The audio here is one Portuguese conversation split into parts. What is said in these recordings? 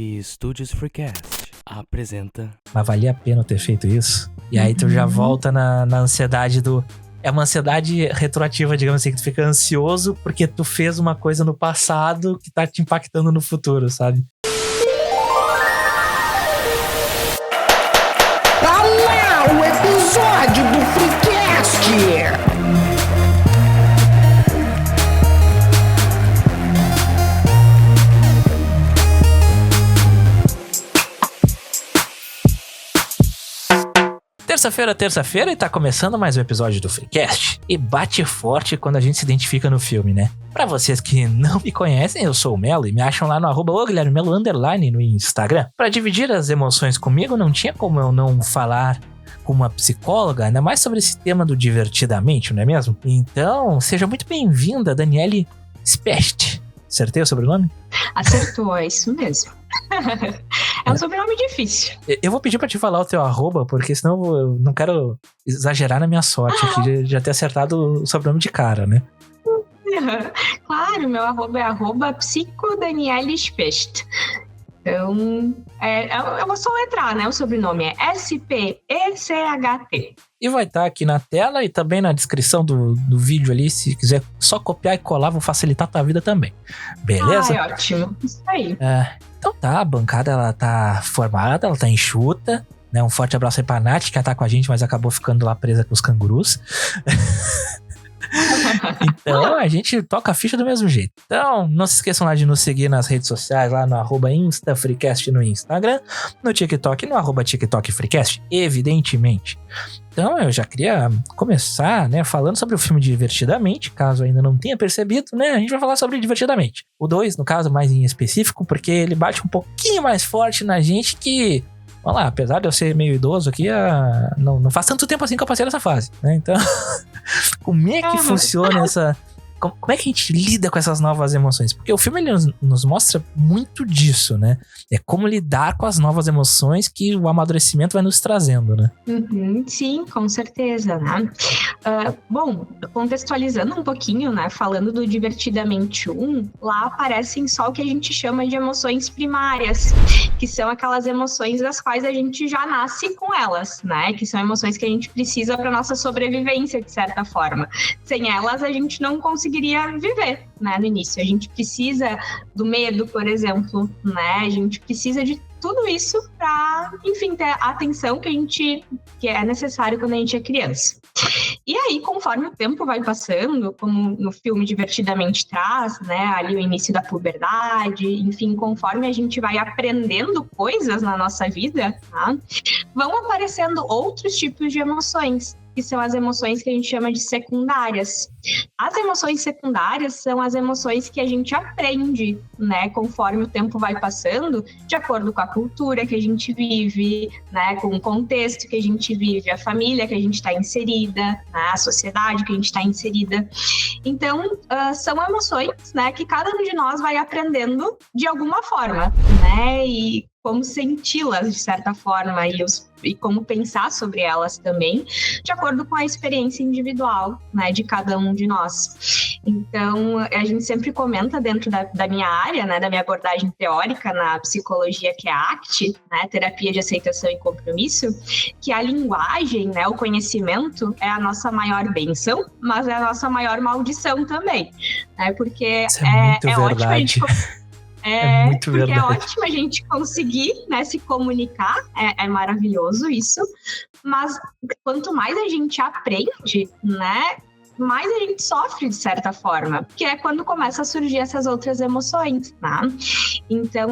E Estúdios Freecast apresenta... Mas valia a pena eu ter feito isso? E aí tu já volta na ansiedade do... É uma ansiedade retroativa, digamos assim, que tu fica ansioso porque tu fez uma coisa no passado que tá te impactando no futuro, sabe? Olá, o episódio do Freecast! Terça-feira, e tá começando mais um episódio do Freecast. E bate forte quando a gente se identifica no filme, né? Pra vocês que não me conhecem, eu sou o Melo e me acham lá no @Guilherme_Melo_ no Instagram. Pra dividir as emoções comigo, não tinha como eu não falar com uma psicóloga, ainda mais sobre esse tema do divertidamente, não é mesmo? Então, seja muito bem-vinda, Daniele Specht. Acertei o sobrenome? Acertou, é isso mesmo. É um sobrenome difícil. Eu vou pedir pra te falar o teu @, porque senão eu não quero exagerar na minha sorte aqui de já ter acertado o sobrenome de cara, né? Claro, meu @é @psicodanielespecht. Então, eu vou soletrar, né? O sobrenome é S-P-E-C-H-T. E vai estar aqui na tela e também na descrição do vídeo ali. Se quiser só copiar e colar, vou facilitar a tua vida também. Beleza? Ah, é ótimo. Isso aí. Então tá, a bancada ela tá formada, ela tá enxuta. Né? Um forte abraço aí pra Nath, que tá com a gente, mas acabou ficando lá presa com os cangurus. Então a gente toca a ficha do mesmo jeito. Então não se esqueçam lá de nos seguir nas redes sociais, lá no @InstaFreecast no Instagram, no TikTok, no @TikTokFreecast, evidentemente. Então eu já queria começar, né, falando sobre o filme Divertidamente, caso ainda não tenha percebido, né, a gente vai falar sobre Divertidamente. O 2, no caso, mais em específico, porque ele bate um pouquinho mais forte na gente que... Vamos lá, apesar de eu ser meio idoso aqui, não faz tanto tempo assim que eu passei nessa fase, né? Então, como é que funciona essa... Como é que a gente lida com essas novas emoções? Porque o filme ele nos mostra muito disso, né? É como lidar com as novas emoções que o amadurecimento vai nos trazendo, né? Sim, com certeza, né? Bom, contextualizando um pouquinho, né? Falando do Divertidamente 1, lá aparecem só o que a gente chama de emoções primárias, que são aquelas emoções das quais a gente já nasce com elas, né? Que são emoções que a gente precisa para nossa sobrevivência, de certa forma. Sem elas, a gente não conseguiria viver, né, no início. A gente precisa do medo, por exemplo, né? A gente precisa de tudo isso para, enfim, ter a atenção que é necessário quando a gente é criança. E aí, conforme o tempo vai passando, como no filme Divertidamente traz, né, ali o início da puberdade, enfim, conforme a gente vai aprendendo coisas na nossa vida, tá, vão aparecendo outros tipos de emoções, que são as emoções que a gente chama de secundárias. As emoções secundárias são as emoções que a gente aprende, né, conforme o tempo vai passando, de acordo com a cultura que a gente vive, né, com o contexto que a gente vive, a família que a gente está inserida, né, a sociedade que a gente está inserida. Então, são emoções, né, que cada um de nós vai aprendendo de alguma forma, né, e como senti-las de certa forma e como pensar sobre elas também, de acordo com a experiência individual, né, de cada um de nós. Então, a gente sempre comenta dentro da minha área, né, da minha abordagem teórica na psicologia, que é a ACT, né, Terapia de Aceitação e Compromisso, que a linguagem, né, o conhecimento é a nossa maior bênção, mas é a nossa maior maldição também, né, porque isso é ótimo a gente... muito porque verdade. É ótimo a gente conseguir, né, se comunicar, é maravilhoso isso, mas quanto mais a gente aprende, né, mais a gente sofre de certa forma, que é quando começa a surgir essas outras emoções, tá? Então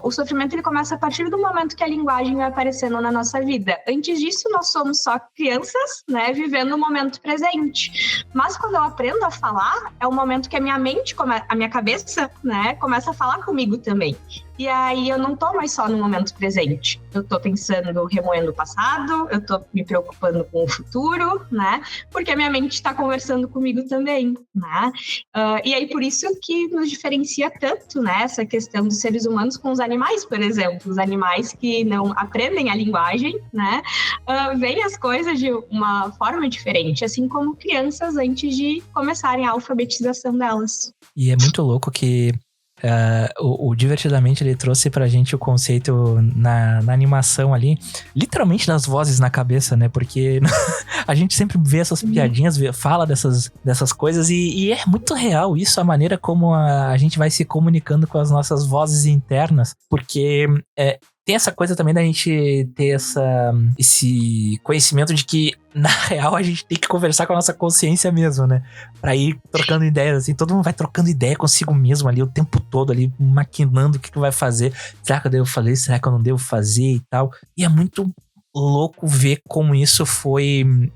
o sofrimento ele começa a partir do momento que a linguagem vai aparecendo na nossa vida. Antes disso, nós somos só crianças, né, vivendo o momento presente. Mas quando eu aprendo a falar, é o momento que a minha mente, a minha cabeça, né, começa a falar comigo também. E aí eu não tô mais só no momento presente. Eu tô pensando, remoendo o passado, eu tô me preocupando com o futuro, né? Porque a minha mente tá conversando comigo também, né? E aí por isso que nos diferencia tanto, né? Essa questão dos seres humanos com os animais, por exemplo. Os animais que não aprendem a linguagem, né? Veem as coisas de uma forma diferente, assim como crianças antes de começarem a alfabetização delas. E é muito louco que O Divertidamente, ele trouxe pra gente o conceito na animação ali, literalmente nas vozes na cabeça, né? Porque a gente sempre vê essas piadinhas, fala dessas coisas e é muito real isso, a maneira como a gente vai se comunicando com as nossas vozes internas, porque tem essa coisa também da gente ter esse conhecimento de que, na real, a gente tem que conversar com a nossa consciência mesmo, né? Pra ir trocando ideias, assim, todo mundo vai trocando ideia consigo mesmo ali, o tempo todo ali, maquinando o que vai fazer. Será que eu devo fazer? Será que eu não devo fazer e tal? E é muito louco ver como isso foi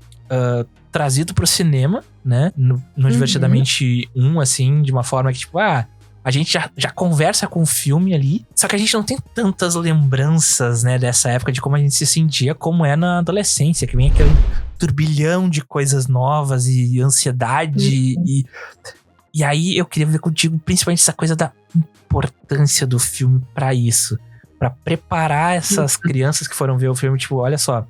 trazido pro cinema, né? No Divertidamente 1, assim, de uma forma que, tipo, a gente já conversa com o filme ali, só que a gente não tem tantas lembranças, né, dessa época, de como a gente se sentia, como é na adolescência, que vem aquele turbilhão de coisas novas e ansiedade. E aí eu queria ver contigo, principalmente essa coisa da importância do filme pra isso. Pra preparar essas crianças que foram ver o filme, tipo, olha só,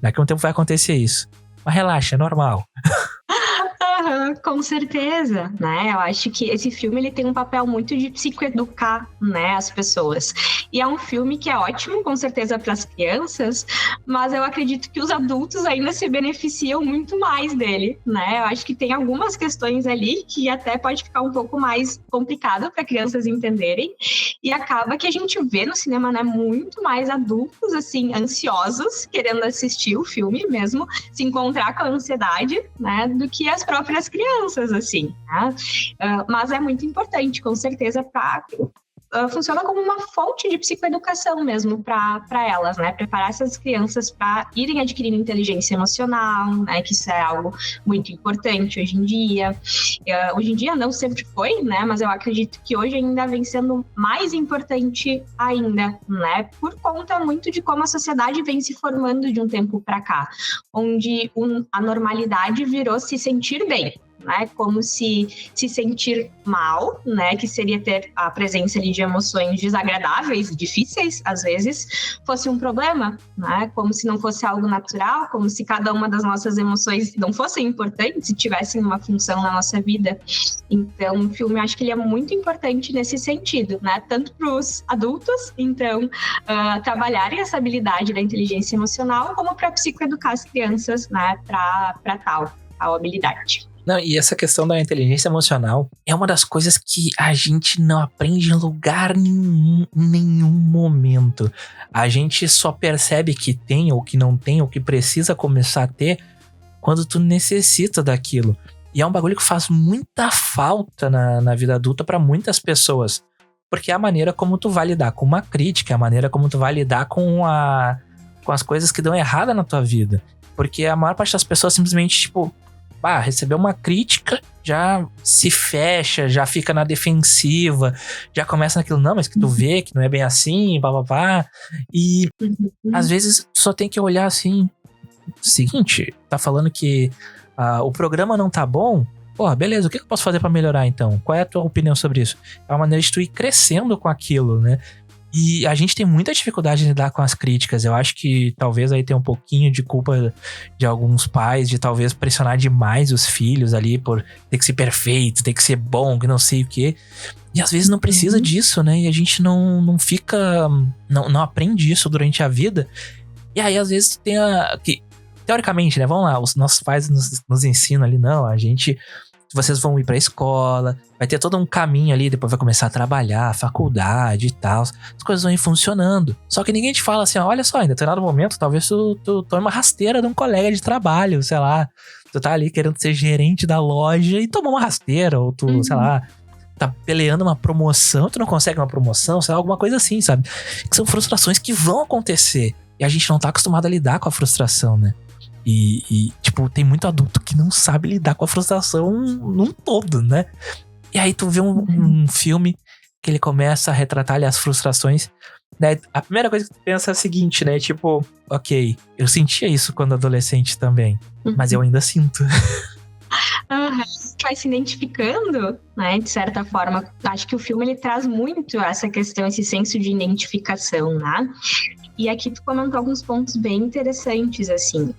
daqui a um tempo vai acontecer isso. Mas relaxa, é normal. Com certeza, né? Eu acho que esse filme ele tem um papel muito de psicoeducar, né, as pessoas. E é um filme que é ótimo, com certeza, para as crianças, mas eu acredito que os adultos ainda se beneficiam muito mais dele, né? Eu acho que tem algumas questões ali que até pode ficar um pouco mais complicado para crianças entenderem, e acaba que a gente vê no cinema, né, muito mais adultos, assim, ansiosos, querendo assistir o filme mesmo, se encontrar com a ansiedade, né, do que as próprias crianças, assim, né? Mas é muito importante, com certeza, funciona como uma fonte de psicoeducação mesmo para elas, né? Preparar essas crianças para irem adquirindo inteligência emocional, né? Que isso é algo muito importante hoje em dia. Hoje em dia não sempre foi, né? Mas eu acredito que hoje ainda vem sendo mais importante ainda, né? Por conta muito de como a sociedade vem se formando de um tempo para cá, onde a normalidade virou se sentir bem, né, como se sentir mal, né, que seria ter a presença ali de emoções desagradáveis, difíceis, às vezes, fosse um problema, né, como se não fosse algo natural, como se cada uma das nossas emoções não fossem importantes e tivessem uma função na nossa vida. Então, o filme, eu acho que ele é muito importante nesse sentido, né, tanto para os adultos, então, trabalharem essa habilidade da inteligência emocional, como para psicoeducar as crianças, né, para tal habilidade. Não, e essa questão da inteligência emocional é uma das coisas que a gente não aprende em lugar nenhum momento. A gente só percebe que tem, ou que não tem, ou que precisa começar a ter quando tu necessita daquilo. E é um bagulho que faz muita falta na vida adulta para muitas pessoas. Porque é a maneira como tu vai lidar com uma crítica, é a maneira como tu vai lidar com as coisas que dão errada na tua vida. Porque a maior parte das pessoas simplesmente, tipo, recebeu uma crítica, já se fecha, já fica na defensiva, já começa naquilo, não, mas que tu vê que não é bem assim, papapá. E às vezes só tem que olhar assim, seguinte, tá falando que o programa não tá bom? Porra, beleza, o que eu posso fazer pra melhorar então? Qual é a tua opinião sobre isso? É uma maneira de tu ir crescendo com aquilo, né? E a gente tem muita dificuldade de lidar com as críticas. Eu acho que talvez aí tenha um pouquinho de culpa de alguns pais, de talvez pressionar demais os filhos ali por ter que ser perfeito, ter que ser bom, que não sei o quê. E às vezes não precisa disso, né? E a gente não fica... Não aprende isso durante a vida. E aí às vezes tem que teoricamente, né? Vamos lá, os nossos pais nos ensinam ali, não, vocês vão ir pra escola, vai ter todo um caminho ali, depois vai começar a trabalhar, faculdade e tal, as coisas vão ir funcionando. Só que ninguém te fala assim, olha só, em determinado momento, talvez tu tome uma rasteira de um colega de trabalho, sei lá, tu tá ali querendo ser gerente da loja e tomar uma rasteira, ou tu, sei lá, tá peleando uma promoção, tu não consegue uma promoção, sei lá, alguma coisa assim, sabe? Que são frustrações que vão acontecer, e a gente não tá acostumado a lidar com a frustração, né? E tipo, tem muito adulto que não sabe lidar com a frustração num todo, né? E aí tu vê um filme que ele começa a retratar ali as frustrações, né? A primeira coisa que tu pensa é a seguinte, né? Tipo, ok, eu sentia isso quando adolescente também, mas eu ainda sinto. vai se identificando, né, de certa forma. Acho que o filme ele traz muito essa questão, esse senso de identificação, né? E aqui tu comentou alguns pontos bem interessantes, assim,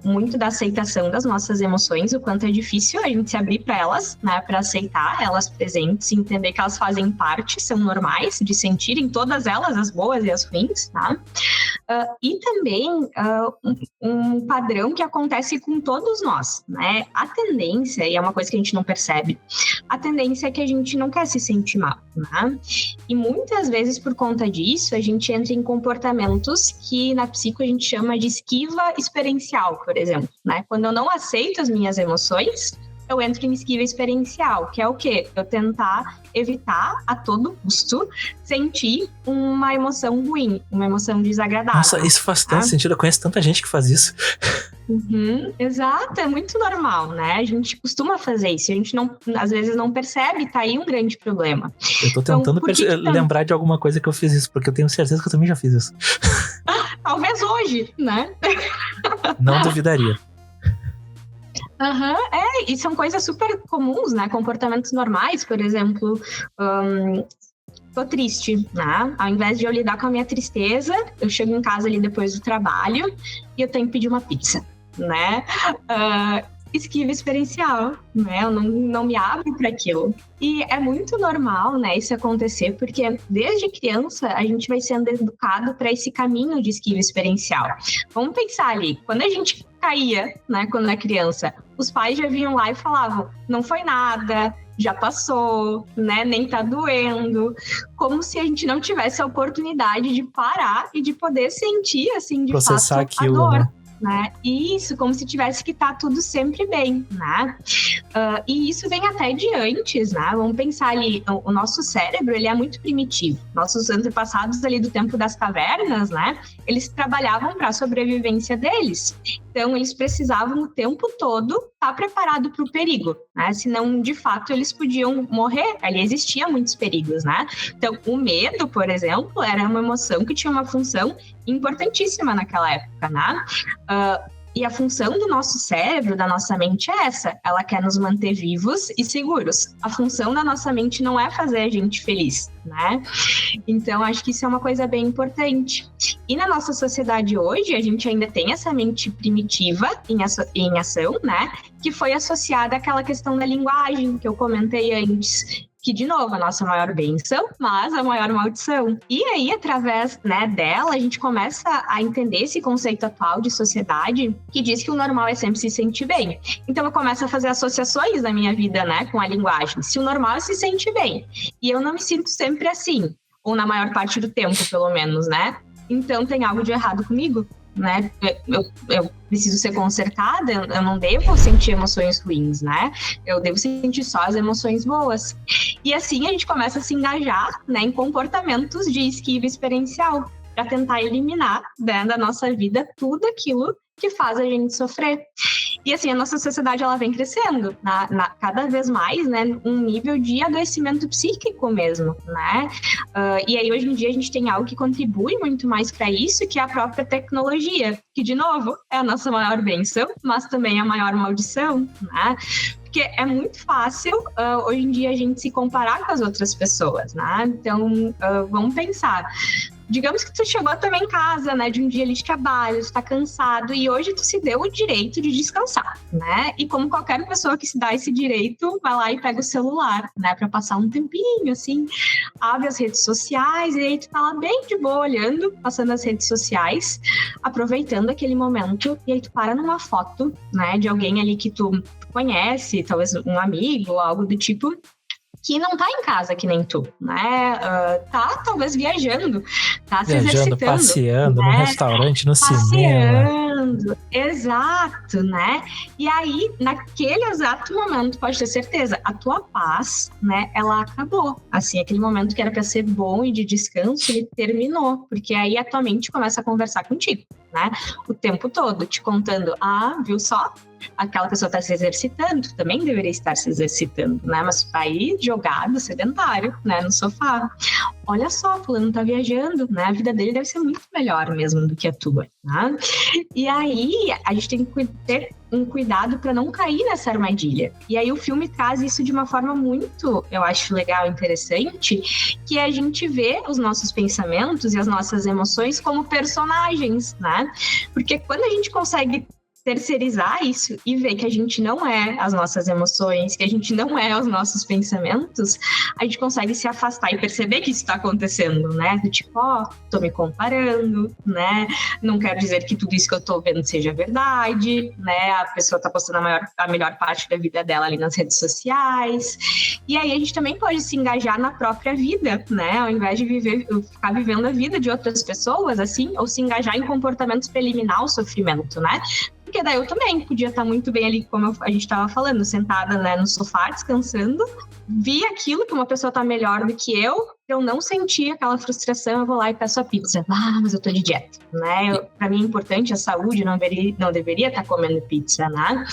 muito da aceitação das nossas emoções, o quanto é difícil a gente se abrir para elas, né, para aceitar elas presentes, entender que elas fazem parte, são normais de sentirem todas elas, as boas e as ruins, tá? E também um padrão que acontece com todos nós, né? A tendência, e é uma coisa que a gente não percebe, a tendência é que a gente não quer se sentir mal, né? E muitas vezes, por conta disso, a gente entra em comportamentos que na psico a gente chama de esquiva experiencial, por exemplo, né? Quando eu não aceito as minhas emoções, eu entro em esquiva experiencial, que é o quê? Eu tentar evitar a todo custo sentir uma emoção ruim, uma emoção desagradável. Nossa, isso faz tanto sentido, eu conheço tanta gente que faz isso. Exato, é muito normal, né? A gente costuma fazer isso, a gente não, às vezes não percebe, tá aí um grande problema. Eu tô tentando lembrar de alguma coisa que eu fiz isso, porque eu tenho certeza que eu também já fiz isso. Talvez hoje, né? Não duvidaria. E são coisas super comuns, né? Comportamentos normais, por exemplo, tô triste, né? Ao invés de eu lidar com a minha tristeza, eu chego em casa ali depois do trabalho e eu tenho que pedir uma pizza, né? Esquiva experiencial, né? Eu não me abro para aquilo. E é muito normal, né, isso acontecer, porque desde criança a gente vai sendo educado para esse caminho de esquiva experiencial. Vamos pensar ali, quando a gente caía, né, quando é criança, os pais já vinham lá e falavam, não foi nada, já passou, né, nem tá doendo, como se a gente não tivesse a oportunidade de parar e de poder sentir, assim, de processar fato, aquilo, a dor. Né? Né? Isso, como se tivesse que estar tudo sempre bem, né? E isso vem até de antes, né? Vamos pensar ali, o nosso cérebro, ele é muito primitivo. Nossos antepassados ali do tempo das cavernas, né? Eles trabalhavam para a sobrevivência deles. Então, eles precisavam o tempo todo estar preparado para o perigo, né? Senão, de fato, eles podiam morrer. Ali existiam muitos perigos, né? Então, o medo, por exemplo, era uma emoção que tinha uma função importantíssima naquela época, né? E a função do nosso cérebro, da nossa mente é essa. Ela quer nos manter vivos e seguros. A função da nossa mente não é fazer a gente feliz, né? Então, acho que isso é uma coisa bem importante. E na nossa sociedade hoje, a gente ainda tem essa mente primitiva em ação, né? Que foi associada àquela questão da linguagem que eu comentei antes. Que, de novo, a nossa maior bênção, mas a maior maldição. E aí, através, né, dela, a gente começa a entender esse conceito atual de sociedade que diz que o normal é sempre se sentir bem. Então, eu começo a fazer associações na minha vida, né, com a linguagem. Se o normal é se sentir bem, e eu não me sinto sempre assim, ou na maior parte do tempo, pelo menos, né? Então, tem algo de errado comigo, né? Eu preciso ser consertada, eu não devo sentir emoções ruins, né? Eu devo sentir só as emoções boas. E assim a gente começa a se engajar, né, em comportamentos de esquiva experiencial para tentar eliminar, né, da nossa vida tudo aquilo que faz a gente sofrer. E assim, a nossa sociedade ela vem crescendo, cada vez mais, né, um nível de adoecimento psíquico mesmo, né? E aí, hoje em dia, a gente tem algo que contribui muito mais para isso, que é a própria tecnologia, que, de novo, é a nossa maior bênção, mas também a maior maldição, né? Porque é muito fácil, hoje em dia, a gente se comparar com as outras pessoas, né? Então, vamos pensar. Digamos que tu chegou também em casa, né, de um dia ali de trabalho, tu tá cansado e hoje tu se deu o direito de descansar, né? E como qualquer pessoa que se dá esse direito, vai lá e pega o celular, né, pra passar um tempinho, assim, abre as redes sociais e aí tu tá lá bem de boa olhando, passando as redes sociais, aproveitando aquele momento e aí tu para numa foto, né, de alguém ali que tu conhece, talvez um amigo ou algo do tipo, que não tá em casa que nem tu, né? Tá talvez viajando, tá se exercitando. Passeando, né? no restaurante, no cinema. Exato, né? E aí, naquele exato momento, pode ter certeza, a tua paz, né, ela acabou. Assim, aquele momento que era pra ser bom e de descanso, ele terminou. Porque aí a tua mente começa a conversar contigo, né? O tempo todo, te contando, viu só? aquela pessoa está se exercitando, tu também deveria estar se exercitando, né? Mas tu tá aí jogado, sedentário, né, no sofá. Olha só, fulano tá viajando, né? A vida dele deve ser muito melhor mesmo do que a tua, né? E aí, a gente tem que ter um cuidado para não cair nessa armadilha. E aí o filme traz isso de uma forma muito, eu acho, legal, interessante, que a gente vê os nossos pensamentos e as nossas emoções como personagens, né? Porque quando a gente consegue terceirizar isso e ver que a gente não é as nossas emoções, que a gente não é os nossos pensamentos, a gente consegue se afastar e perceber que isso está acontecendo, né? Do tipo, tô me comparando, né? Não quero dizer que tudo isso que eu tô vendo seja verdade, né? A pessoa tá postando a melhor parte da vida dela ali nas redes sociais. E aí a gente também pode se engajar na própria vida, né? Ao invés de ficar vivendo a vida de outras pessoas, assim, ou se engajar em comportamentos para eliminar o sofrimento, né? Porque daí eu também podia estar muito bem ali, como a gente estava falando, sentada, né, no sofá, descansando, vi aquilo que uma pessoa tá melhor do que eu não senti aquela frustração, eu vou lá e peço a pizza. Mas eu tô de dieta, né? Pra mim é importante a saúde, não deveria estar comendo pizza, né?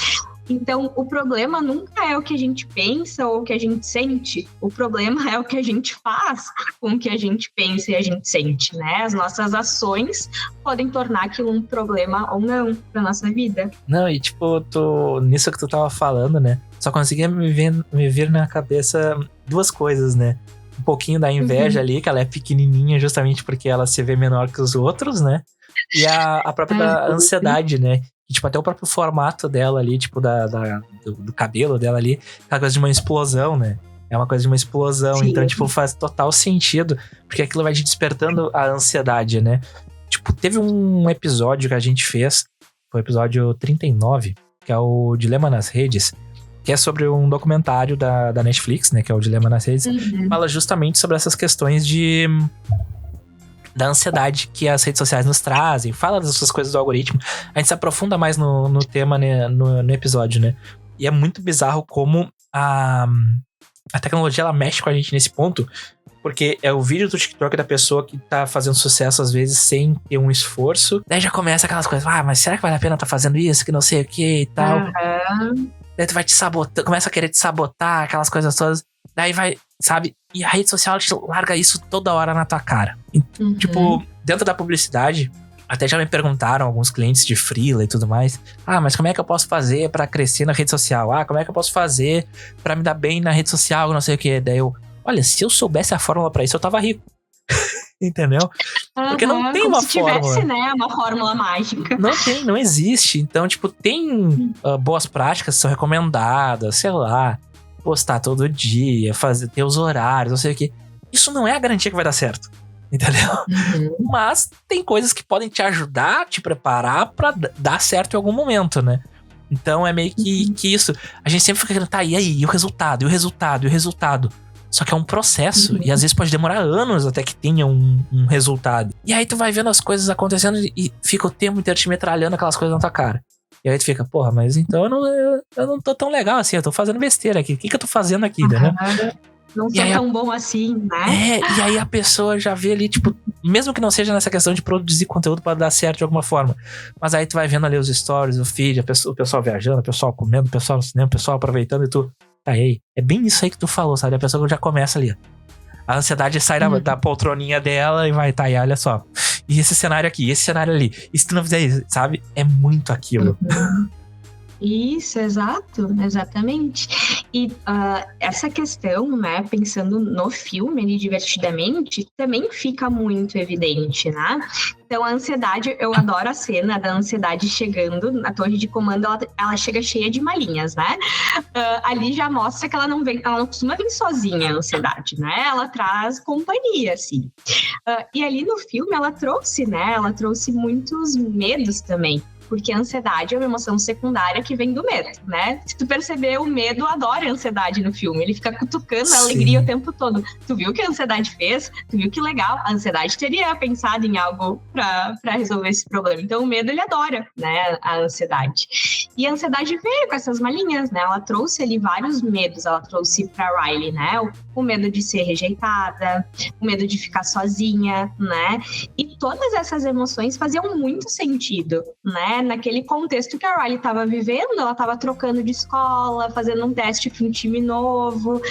Então, o problema nunca é o que a gente pensa ou o que a gente sente. O problema é o que a gente faz com o que a gente pensa e a gente sente, né? As nossas ações podem tornar aquilo um problema ou não pra nossa vida. Não, e tipo, nisso que tu tava falando, né? Só conseguia me vir na cabeça duas coisas, né? Um pouquinho da inveja ali, que ela é pequenininha justamente porque ela se vê menor que os outros, né? E a própria da ansiedade, né? E, tipo, até o próprio formato dela ali, tipo, do cabelo dela ali, aquela coisa de uma explosão, né? É uma coisa de uma explosão. Sim. Então, tipo, faz total sentido, porque aquilo vai te despertando a ansiedade, né? Tipo, teve um episódio que a gente fez, foi o episódio 39, que é o Dilema nas Redes, que é sobre um documentário da Netflix, né? Que é o Dilema nas Redes. Fala justamente sobre essas questões da ansiedade que as redes sociais nos trazem, fala dessas coisas do algoritmo. A gente se aprofunda mais no tema, né, no episódio, né? E é muito bizarro como a tecnologia, ela mexe com a gente nesse ponto, porque é o vídeo do TikTok da pessoa que tá fazendo sucesso, às vezes, sem ter um esforço. Daí já começa aquelas coisas, mas será que vale a pena tá fazendo isso, que não sei o que e tal. Daí tu vai te sabotar, começa a querer te sabotar, aquelas coisas todas. Daí vai, sabe? E a rede social te larga isso toda hora na tua cara. E, tipo, dentro da publicidade, até já me perguntaram alguns clientes de freela e tudo mais. Mas como é que eu posso fazer pra crescer na rede social? Como é que eu posso fazer pra me dar bem na rede social? Não sei o que. Daí olha, se eu soubesse a fórmula pra isso, eu tava rico. Entendeu? Porque não tem uma fórmula. Se tivesse, né, uma fórmula mágica. Não existe. Então, tipo, tem boas práticas que são recomendadas, sei lá, postar todo dia, ter os horários, não sei o que. Isso não é a garantia que vai dar certo, entendeu? Mas tem coisas que podem te ajudar, te preparar pra dar certo em algum momento, né? Então é meio que isso. A gente sempre fica querendo, e aí? E o resultado? E o resultado? E o resultado? Só que é um processo, e às vezes pode demorar anos até que tenha um resultado. E aí tu vai vendo as coisas acontecendo e fica o tempo inteiro te metralhando aquelas coisas na tua cara. E aí tu fica, mas então eu não tô tão legal assim, eu tô fazendo besteira aqui. O que eu tô fazendo aqui, né? Não sou tão bom assim, né? E aí a pessoa já vê ali, tipo, mesmo que não seja nessa questão de produzir conteúdo pra dar certo de alguma forma, mas aí tu vai vendo ali os stories, o feed, o pessoal viajando, o pessoal comendo, o pessoal no cinema, o pessoal aproveitando e tu... aí, é bem isso aí que tu falou, sabe? A pessoa já começa ali, a ansiedade sai da poltroninha dela e vai, e olha só, e esse cenário aqui, esse cenário ali, e se tu não fizer isso, sabe? É muito aquilo. Isso, exatamente. E essa questão, né, pensando no filme ali divertidamente, também fica muito evidente, né? Então, a ansiedade, eu adoro a cena da ansiedade chegando na torre de comando, ela chega cheia de malinhas, né? Ali já mostra que ela não costuma vir sozinha, a ansiedade, né? Ela traz companhia, assim. E ali no filme ela trouxe muitos medos também. Porque a ansiedade é uma emoção secundária que vem do medo, né? Se tu perceber, o medo adora a ansiedade no filme. Ele fica cutucando a alegria o tempo todo. Tu viu o que a ansiedade fez? Tu viu que legal? A ansiedade teria pensado em algo pra resolver esse problema. Então, o medo, ele adora, né? A ansiedade. E a ansiedade veio com essas malinhas, né? Ela trouxe ali vários medos. Ela trouxe pra Riley, né? o medo de ser rejeitada, o medo de ficar sozinha, né? E todas essas emoções faziam muito sentido, né? Naquele contexto que a Riley estava vivendo, ela estava trocando de escola, fazendo um teste para um time novo,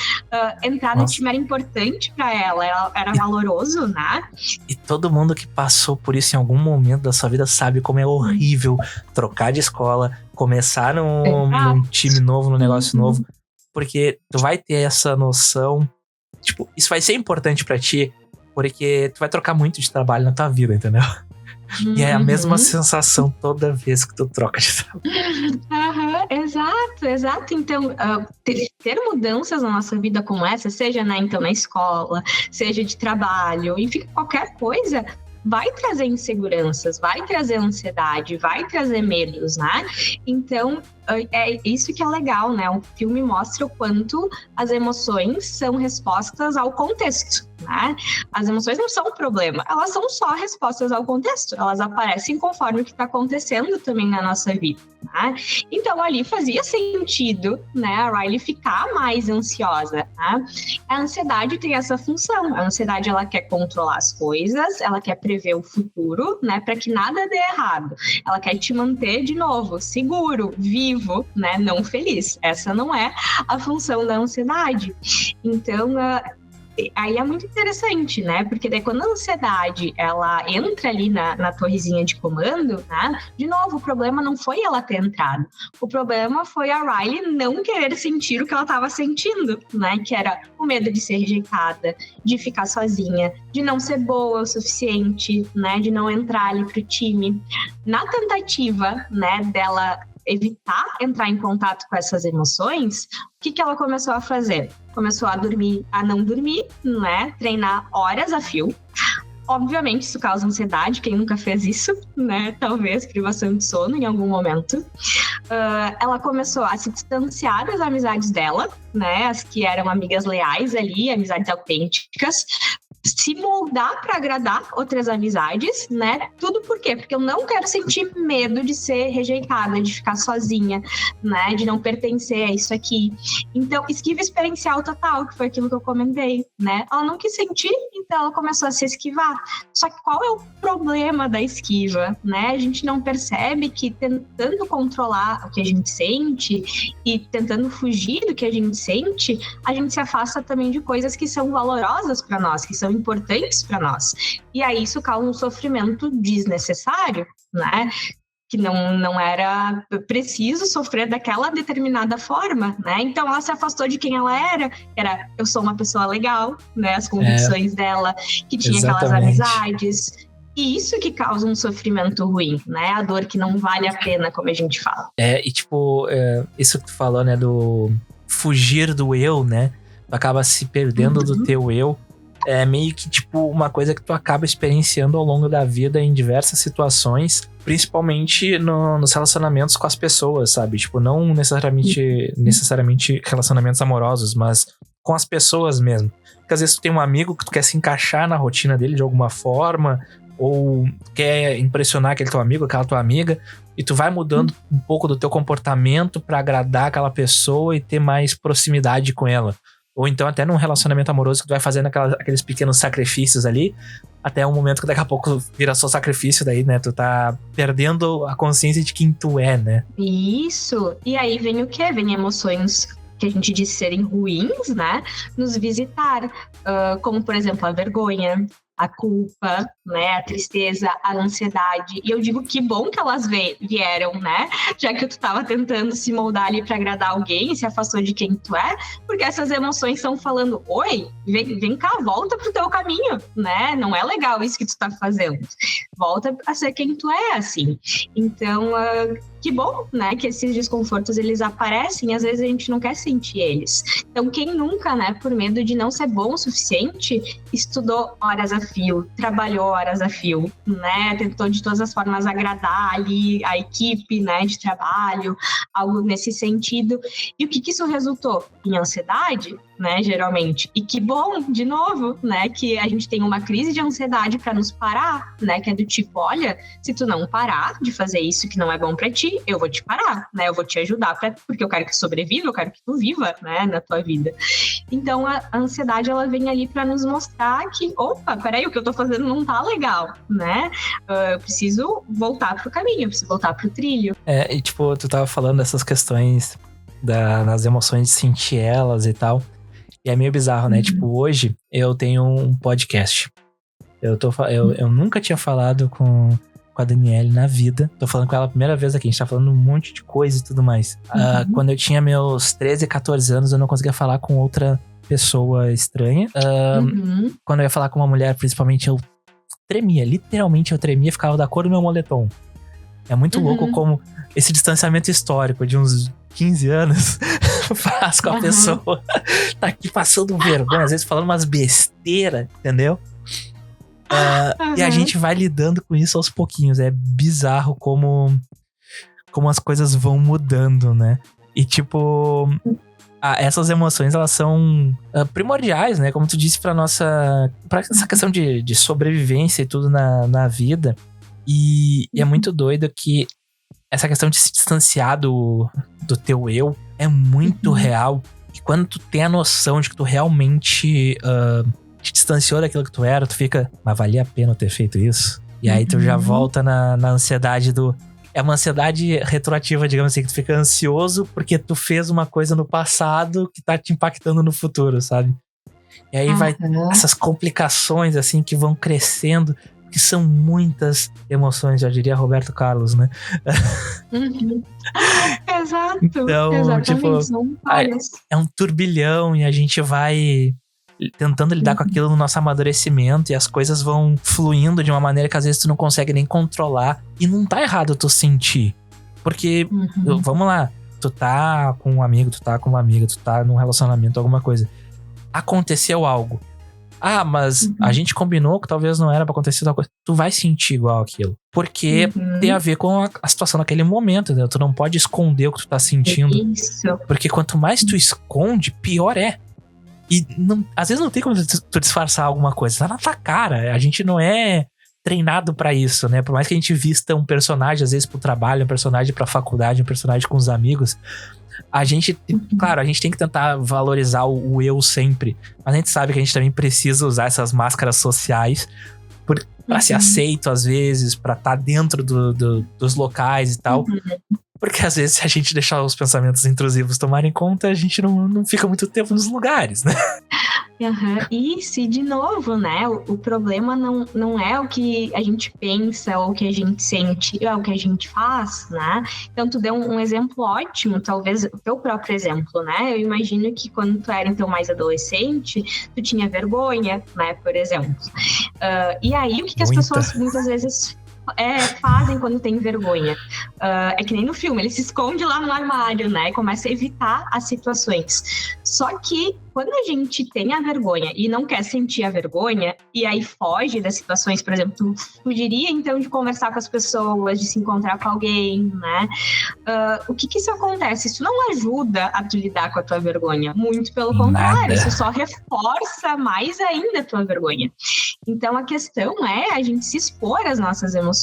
entrar no time era importante para ela era valoroso, né? E todo mundo que passou por isso em algum momento da sua vida sabe como é horrível trocar de escola, começar num time novo, num negócio novo, porque tu vai ter essa noção, tipo, isso vai ser importante pra ti, porque tu vai trocar muito de trabalho na tua vida, entendeu? E é a mesma sensação toda vez que tu troca de trabalho. Exato. Então, ter mudanças na nossa vida como essa, seja, né, então, na escola, seja de trabalho, enfim, qualquer coisa, vai trazer inseguranças, vai trazer ansiedade, vai trazer medos, né? Então, é isso que é legal, né? O filme mostra o quanto as emoções são respostas ao contexto, né? As emoções não são um problema, elas são só respostas ao contexto, elas aparecem conforme o que está acontecendo também na nossa vida, né? Então, ali fazia sentido, né, a Riley ficar mais ansiosa, né? A ansiedade tem essa função, a ansiedade, ela quer controlar as coisas, ela quer prever o futuro, né, para que nada dê errado, ela quer te manter, de novo, seguro, vivo, né, não feliz. Essa não é a função da ansiedade. Então, aí é muito interessante, né? Porque daí quando a ansiedade, ela entra ali na torrezinha de comando, né? De novo, o problema não foi ela ter entrado. O problema foi a Riley não querer sentir o que ela estava sentindo, né? Que era o medo de ser rejeitada, de ficar sozinha, de não ser boa o suficiente, né? De não entrar ali pro time. Na tentativa, né, dela evitar entrar em contato com essas emoções, o que ela começou a fazer? Começou a não dormir, né? Treinar horas a fio. Obviamente, isso causa ansiedade, quem nunca fez isso, né? Talvez privação de sono em algum momento. Ela começou a se distanciar das amizades dela, né? As que eram amigas leais ali, amizades autênticas. Se moldar para agradar outras amizades, né? Tudo por quê? Porque eu não quero sentir medo de ser rejeitada, de ficar sozinha, né? De não pertencer a isso aqui. Então, esquiva experiencial total, que foi aquilo que eu comentei, né? Ela não quis sentir, então ela começou a se esquivar. Só que qual é o problema da esquiva, né? A gente não percebe que tentando controlar o que a gente sente e tentando fugir do que a gente sente, a gente se afasta também de coisas que são valorosas para nós, que são importantes para nós. E aí isso causa um sofrimento desnecessário, né? Que não era preciso sofrer daquela determinada forma, né? Então ela se afastou de quem ela era eu sou uma pessoa legal, né? As convicções dela, que tinha aquelas amizades. E isso que causa um sofrimento ruim, né? A dor que não vale a pena, como a gente fala. E tipo, isso que tu falou, né? Do fugir do eu, né? Tu acaba se perdendo do teu eu. É meio que tipo uma coisa que tu acaba experienciando ao longo da vida em diversas situações, principalmente nos relacionamentos com as pessoas, sabe? Tipo, não necessariamente relacionamentos amorosos, mas com as pessoas mesmo. Porque às vezes tu tem um amigo que tu quer se encaixar na rotina dele de alguma forma, ou quer impressionar aquele teu amigo, aquela tua amiga, e tu vai mudando um pouco do teu comportamento pra agradar aquela pessoa e ter mais proximidade com ela. Ou então até num relacionamento amoroso que tu vai fazendo aqueles pequenos sacrifícios ali, até um momento que daqui a pouco vira só sacrifício, daí, né? Tu tá perdendo a consciência de quem tu é, né? Isso. E aí vem o quê? Vem emoções que a gente diz serem ruins, né? Nos visitar. Como, por exemplo, a vergonha, a culpa, né, a tristeza, a ansiedade. E eu digo que bom que elas vieram, né? Já que tu tava tentando se moldar ali para agradar alguém, se afastou de quem tu é, porque essas emoções estão falando: oi, vem cá, volta pro teu caminho, né? Não é legal isso que tu tá fazendo. Volta a ser quem tu é, assim. Então, que bom, né, que esses desconfortos, eles aparecem, e às vezes a gente não quer sentir eles. Então, quem nunca, né, por medo de não ser bom o suficiente, estudou horas a fio, trabalhou horas a fio, né, tentou de todas as formas agradar ali a equipe, né, de trabalho, algo nesse sentido. E o que isso resultou? Em ansiedade, né, geralmente. E que bom, de novo, né, que a gente tem uma crise de ansiedade para nos parar, né, que é do tipo: olha, se tu não parar de fazer isso que não é bom para ti, eu vou te parar, né? Eu vou te ajudar, porque eu quero que tu sobreviva, eu quero que tu viva, né, na tua vida. Então, a ansiedade, ela vem ali para nos mostrar que, opa, peraí, o que eu tô fazendo não tá legal, né? Eu preciso voltar pro caminho, eu preciso voltar pro trilho. E tipo, tu tava falando dessas questões das emoções, de sentir elas e tal. E é meio bizarro, né? Tipo, hoje eu tenho um podcast. Eu nunca tinha falado com a Daniele na vida. Tô falando com ela a primeira vez aqui. A gente tá falando um monte de coisa e tudo mais. Quando eu tinha meus 13, 14 anos, eu não conseguia falar com outra pessoa estranha. Quando eu ia falar com uma mulher, principalmente, eu tremia. Literalmente eu tremia, ficava da cor do meu moletom. É muito louco como esse distanciamento histórico de uns 15 anos faz com a pessoa tá aqui passando vergonha, às vezes falando umas besteiras, entendeu? E a gente vai lidando com isso aos pouquinhos. É bizarro como as coisas vão mudando, né? E tipo, essas emoções, elas são primordiais, né? Como tu disse, pra essa questão de sobrevivência e tudo na vida. E é muito doido que essa questão de se distanciar do teu eu é muito real. E quando tu tem a noção de que tu realmente te distanciou daquilo que tu era, tu fica, mas valia a pena eu ter feito isso? E aí tu já volta na ansiedade é uma ansiedade retroativa, digamos assim, que tu fica ansioso porque tu fez uma coisa no passado que tá te impactando no futuro, sabe? E aí vai essas complicações, assim, que vão crescendo, que são muitas emoções, já diria Roberto Carlos, né? Exato. Então, exatamente, tipo, são várias. É um turbilhão e a gente vai tentando lidar com aquilo no nosso amadurecimento, e as coisas vão fluindo de uma maneira que às vezes tu não consegue nem controlar. E não tá errado tu sentir. Porque, vamos lá, tu tá com um amigo, tu tá com uma amiga, tu tá num relacionamento, alguma coisa. Aconteceu algo. Mas a gente combinou que talvez não era pra acontecer tal coisa. Tu vai sentir igual aquilo. Porque tem a ver com a situação naquele momento, entendeu? Tu não pode esconder o que tu tá sentindo. Isso. Porque quanto mais tu esconde, pior é. E às vezes não tem como tu disfarçar alguma coisa. Tá na tua cara. A gente não é treinado pra isso, né? Por mais que a gente vista um personagem, às vezes pro trabalho, um personagem pra faculdade, um personagem com os amigos, a gente, claro, a gente tem que tentar valorizar o eu sempre. Mas a gente sabe que a gente também precisa usar essas máscaras sociais pra ser aceito, às vezes, pra estar dentro dos locais e tal. Porque às vezes, se a gente deixar os pensamentos intrusivos tomarem conta, a gente não fica muito tempo nos lugares, né? Isso, e de novo, né? O problema não é o que a gente pensa ou o que a gente sente, é o que a gente faz, né? Então, tu deu um exemplo ótimo, talvez o teu próprio exemplo, né? Eu imagino que quando tu era, então, mais adolescente, tu tinha vergonha, né? Por exemplo. E aí, o que as pessoas muitas vezes fazem quando tem vergonha? É que nem no filme, ele se esconde lá no armário, né? E começa a evitar as situações. Só que quando a gente tem a vergonha e não quer sentir a vergonha, e aí foge das situações, por exemplo, tu fugiria então de conversar com as pessoas, de se encontrar com alguém, né? O que isso acontece? Isso não ajuda a tu lidar com a tua vergonha. Muito pelo contrário, isso só reforça mais ainda a tua vergonha. Então a questão é a gente se expor às nossas emoções.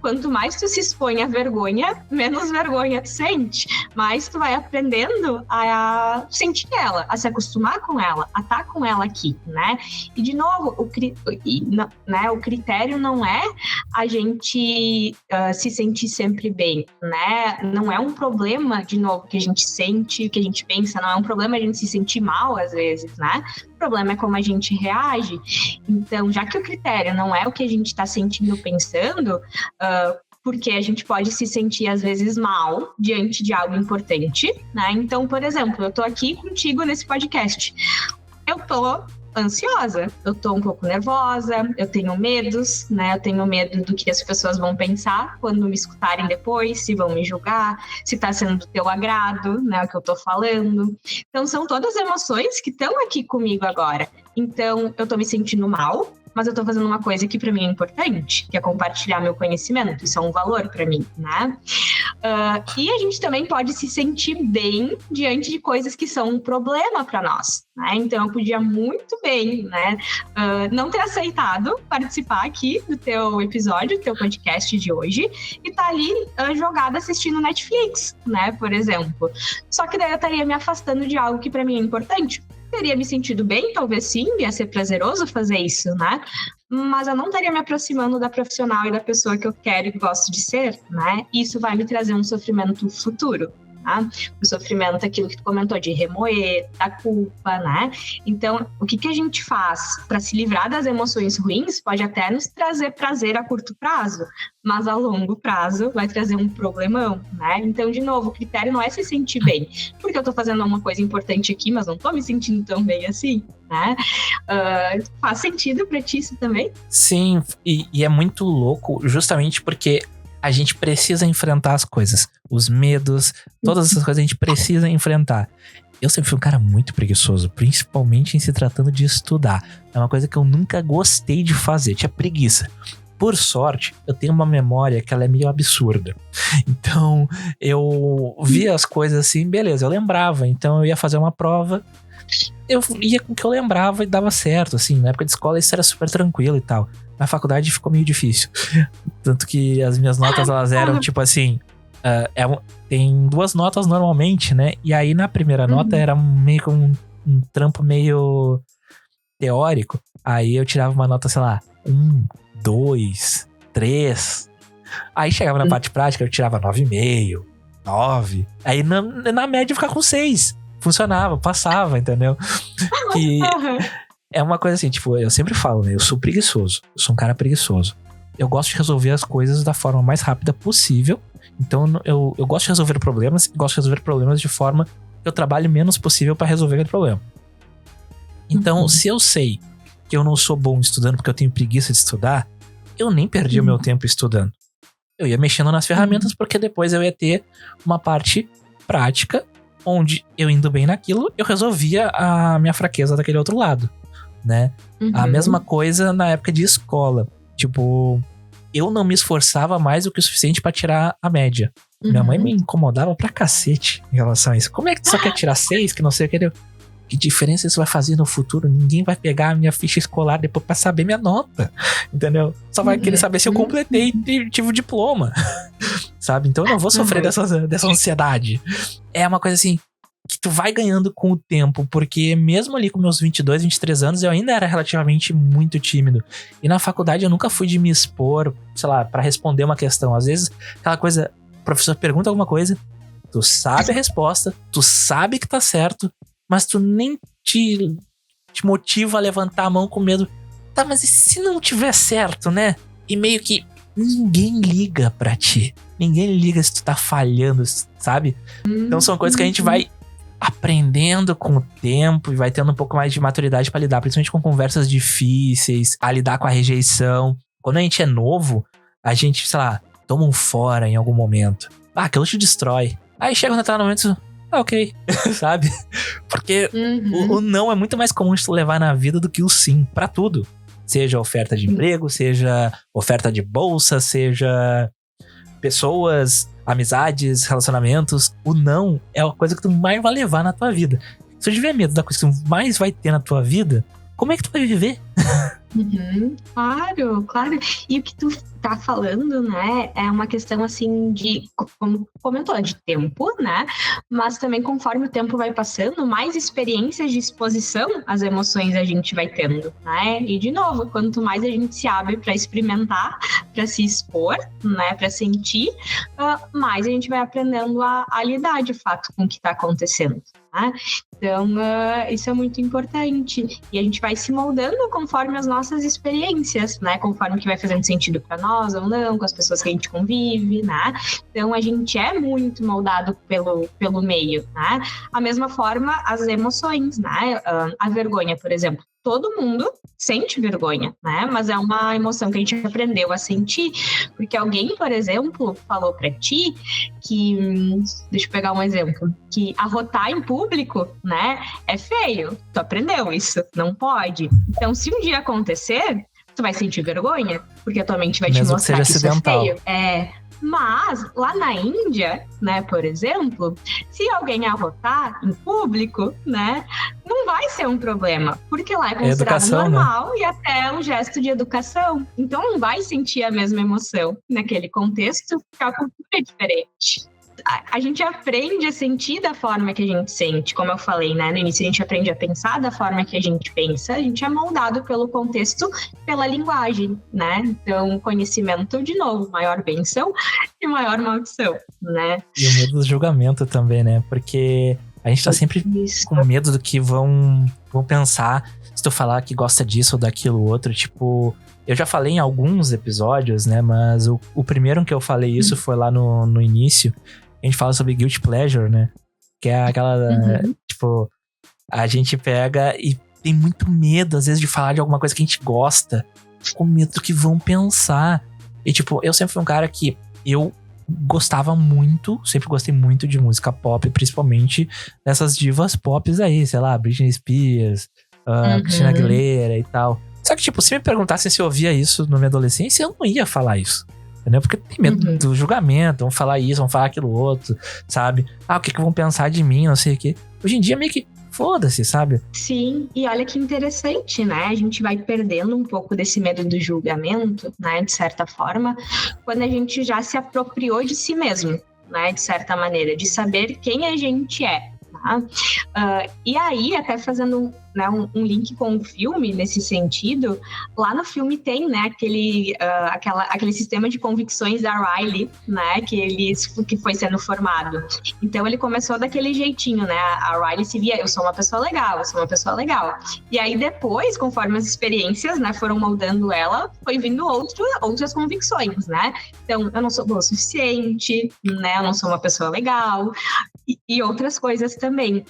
Quanto mais tu se expõe à vergonha, menos vergonha tu sente. Mais tu vai aprendendo a sentir ela, a se acostumar com ela, a estar com ela aqui, né? E de novo, o critério não é a gente se sentir sempre bem, né? Não é um problema, de novo, que a gente sente, que a gente pensa, não é um problema a gente se sentir mal às vezes, né? O problema é como a gente reage. Então, já que o critério não é o que a gente está sentindo ou pensando, porque a gente pode se sentir, às vezes, mal diante de algo importante, né? Então, por exemplo, eu tô aqui contigo nesse podcast. Eu tô ansiosa, eu tô um pouco nervosa, eu tenho medos, né? Eu tenho medo do que as pessoas vão pensar quando me escutarem depois, se vão me julgar, se tá sendo do teu agrado, né? O que eu tô falando. Então, são todas emoções que estão aqui comigo agora. Então, eu tô me sentindo mal, mas eu tô fazendo uma coisa que pra mim é importante, que é compartilhar meu conhecimento. Isso é um valor pra mim, né? E a gente também pode se sentir bem diante de coisas que são um problema para nós, né? Então, eu podia muito bem, né, não ter aceitado participar aqui do teu episódio, do teu podcast de hoje, e tá ali jogada assistindo Netflix, né, por exemplo. Só que daí eu estaria me afastando de algo que para mim é importante. Teria me sentido bem, talvez sim, ia ser prazeroso fazer isso, né? Mas eu não estaria me aproximando da profissional e da pessoa que eu quero e gosto de ser, né? Isso vai me trazer um sofrimento futuro, tá? O sofrimento é aquilo que tu comentou, de remoer, da culpa, né? Então, o que a gente faz para se livrar das emoções ruins pode até nos trazer prazer a curto prazo, mas a longo prazo vai trazer um problemão, né? Então, de novo, o critério não é se sentir bem, porque eu tô fazendo uma coisa importante aqui, mas não tô me sentindo tão bem assim, né? Faz sentido pra ti isso também? Sim, e é muito louco justamente porque a gente precisa enfrentar as coisas. Os medos, todas essas coisas a gente precisa enfrentar. Eu sempre fui um cara muito preguiçoso, principalmente em se tratando de estudar. É uma coisa que eu nunca gostei de fazer, tinha preguiça. Por sorte, eu tenho uma memória que ela é meio absurda. Então, eu via as coisas assim, beleza, eu lembrava. Então, eu ia fazer uma prova, eu ia com o que eu lembrava e dava certo, assim. Na época de escola, isso era super tranquilo e tal. Na faculdade ficou meio difícil. Tanto que as minhas notas, elas eram tipo assim... tem 2 notas normalmente, né? E aí, na primeira nota, era meio que um trampo meio teórico. Aí eu tirava uma nota, sei lá, 1, 2, 3. Aí chegava na parte prática, eu tirava 9,5, 9. Aí na média eu ficava com 6. Funcionava, passava, entendeu? E é uma coisa assim, tipo, eu sempre falo, né? Eu sou preguiçoso. Eu sou um cara preguiçoso. Eu gosto de resolver as coisas da forma mais rápida possível. Então eu gosto de resolver problemas. E gosto de resolver problemas de forma que eu trabalhe o menos possível pra resolver aquele problema. Então, se eu sei que eu não sou bom estudando porque eu tenho preguiça de estudar, eu nem perdi o meu tempo estudando. Eu ia mexendo nas ferramentas porque depois eu ia ter uma parte prática onde eu indo bem naquilo, eu resolvia a minha fraqueza daquele outro lado, né? A mesma coisa na época de escola. Tipo, eu não me esforçava mais do que o suficiente pra tirar a média. Minha mãe me incomodava pra cacete em relação a isso. Como é que tu só quer tirar 6, que não sei o que... Que diferença isso vai fazer no futuro? Ninguém vai pegar a minha ficha escolar depois pra saber minha nota, entendeu? Só vai querer saber se eu completei e tive o diploma, sabe? Então eu não vou sofrer dessa ansiedade. É uma coisa assim, que tu vai ganhando com o tempo, porque mesmo ali com meus 22, 23 anos, eu ainda era relativamente muito tímido. E na faculdade eu nunca fui de me expor, sei lá, pra responder uma questão. Às vezes, aquela coisa, o professor pergunta alguma coisa, tu sabe a resposta, tu sabe que tá certo, mas tu nem te motiva a levantar a mão com medo. Tá, mas e se não tiver certo, né? E meio que ninguém liga pra ti. Ninguém liga se tu tá falhando, sabe? Então são coisas que a gente vai aprendendo com o tempo e vai tendo um pouco mais de maturidade pra lidar, principalmente com conversas difíceis, a lidar com a rejeição. Quando a gente é novo, a gente, sei lá, toma um fora em algum momento. Aquilo te destrói. Aí chega no momento... ok, sabe? Porque o não é muito mais comum de tu levar na vida do que o sim, pra tudo. Seja oferta de emprego, seja oferta de bolsa, seja pessoas, amizades, relacionamentos. O não é a coisa que tu mais vai levar na tua vida. Se tu tiver medo da coisa que tu mais vai ter na tua vida, como é que tu vai viver? Claro, claro. E o que tu tá falando, né, é uma questão assim de, como comentou, de tempo, né? Mas também conforme o tempo vai passando, mais experiências de exposição às emoções a gente vai tendo, né? E de novo, quanto mais a gente se abre para experimentar, para se expor, né, para sentir, mais a gente vai aprendendo a lidar de fato com o que tá acontecendo, né? Então, isso é muito importante. E a gente vai se moldando conforme as nossas experiências, né? Conforme que vai fazendo sentido para nós ou não, com as pessoas que a gente convive, né? Então, a gente é muito moldado pelo meio, né? A mesma forma, as emoções, né? A vergonha, por exemplo. Todo mundo sente vergonha, né? Mas é uma emoção que a gente aprendeu a sentir. Porque alguém, por exemplo, falou pra ti que... Deixa eu pegar um exemplo. Que arrotar em público, né? É feio. Tu aprendeu isso. Não pode. Então, se um dia acontecer... tu vai sentir vergonha, porque a tua mente vai mesmo te mostrar que isso acidental. é feio. Mas lá na Índia, né, por exemplo, se alguém arrotar em público, né, não vai ser um problema, porque lá é considerado educação, normal, né? E até um gesto de educação. Então não vai sentir a mesma emoção naquele contexto, porque a cultura é diferente. A gente aprende a sentir da forma que a gente sente, como eu falei, né? No início a gente aprende a pensar da forma que a gente pensa, a gente é moldado pelo contexto, pela linguagem, né? Então, conhecimento, de novo, maior bênção e maior maldição, né? E o medo do julgamento também, né? Porque a gente tá sempre com medo do que vão pensar se tu falar que gosta disso ou daquilo outro, tipo... Eu já falei em alguns episódios, né? Mas o primeiro que eu falei isso foi lá no início. A gente fala sobre guilty pleasure, né? Que é aquela, tipo, a gente pega e tem muito medo, às vezes, de falar de alguma coisa que a gente gosta, com medo do que vão pensar. E, tipo, eu sempre fui um cara que eu gostava muito, sempre gostei muito de música pop, principalmente dessas divas pop aí, sei lá, Britney Spears, Christina Aguilera e tal. Só que, tipo, se me perguntassem se eu ouvia isso na minha adolescência, eu não ia falar isso. Entendeu? Porque tem medo do julgamento, vão falar isso, vão falar aquilo outro, sabe? O que vão pensar de mim, não sei o quê. Hoje em dia meio que foda-se, sabe? Sim, e olha que interessante, né? A gente vai perdendo um pouco desse medo do julgamento, né? De certa forma, quando a gente já se apropriou de si mesmo, né? De certa maneira, de saber quem a gente é. Tá? E aí, até fazendo um link com o filme nesse sentido, lá no filme tem, né, aquele sistema de convicções da Riley, né, que foi sendo formado. Então ele começou daquele jeitinho, né, a Riley se via, eu sou uma pessoa legal, eu sou uma pessoa legal. E aí depois, conforme as experiências, né, foram moldando ela, foi vindo outras convicções, né. Então, eu não sou boa o suficiente, né, eu não sou uma pessoa legal, e outras coisas também.